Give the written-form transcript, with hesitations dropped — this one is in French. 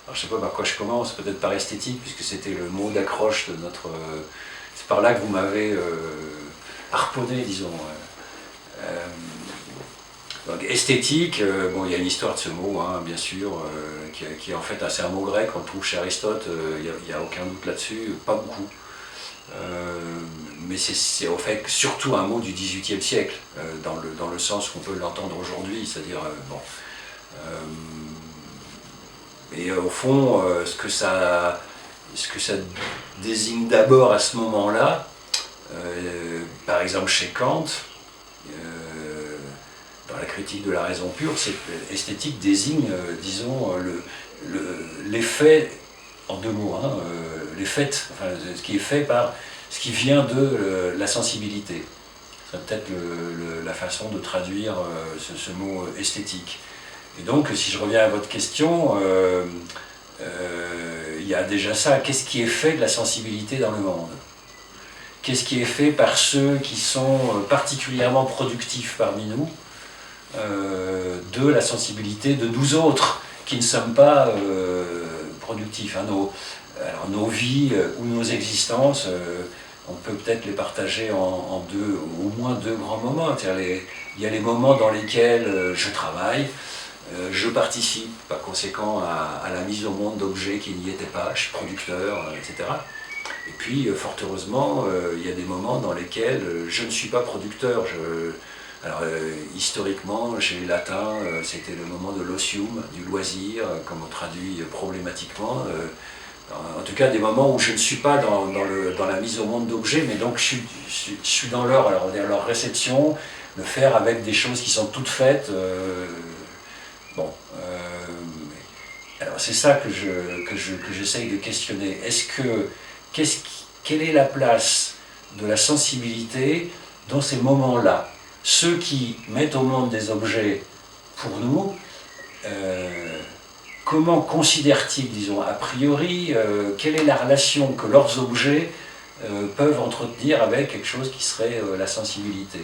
Alors, je ne sais pas par quoi je commence, peut-être par esthétique, puisque c'était le mot d'accroche de notre... c'est par là que vous m'avez harponné, disons. Donc, esthétique, bon, il y a une histoire de ce mot, hein, bien sûr, qui est en fait c'est un mot grec, on le trouve chez Aristote, il n'y a aucun doute là-dessus, pas beaucoup. Mais c'est en fait surtout un mot du XVIIIe siècle, dans le sens qu'on peut l'entendre aujourd'hui, c'est-à-dire, bon. Et au fond, ce que ça désigne d'abord à ce moment-là, par exemple chez Kant, dans la critique de la raison pure, cette esthétique désigne, disons, l'effet, en deux mots, hein, l'effet, enfin, ce qui est fait par ce qui vient de la sensibilité. C'est peut-être la façon de traduire ce mot esthétique. Et donc, si je reviens à votre question, il y a déjà ça. Qu'est-ce qui est fait de la sensibilité dans le monde? Qu'est-ce qui est fait par ceux qui sont particulièrement productifs parmi nous de la sensibilité de nous autres, qui ne sommes pas productifs, hein, nos vies ou nos existences, on peut peut-être les partager en deux, au moins deux grands moments. Il y a les moments dans lesquels je travaille, je participe par conséquent à la mise au monde d'objets qui n'y étaient pas, je suis producteur, etc. Et puis, fort heureusement, il y a des moments dans lesquels je ne suis pas producteur. Alors, historiquement, chez les latins, c'était le moment de l'osium, du loisir, comme on traduit problématiquement. En tout cas, des moments où je ne suis pas dans la mise au monde d'objets, mais donc je suis dans leur réception, le faire avec des choses qui sont toutes faites. Bon, alors c'est ça que j'essaye de questionner. Quelle est la place de la sensibilité dans ces moments-là? Ceux qui mettent au monde des objets pour nous, comment considèrent-ils, disons, a priori, quelle est la relation que leurs objets peuvent entretenir avec quelque chose qui serait la sensibilité?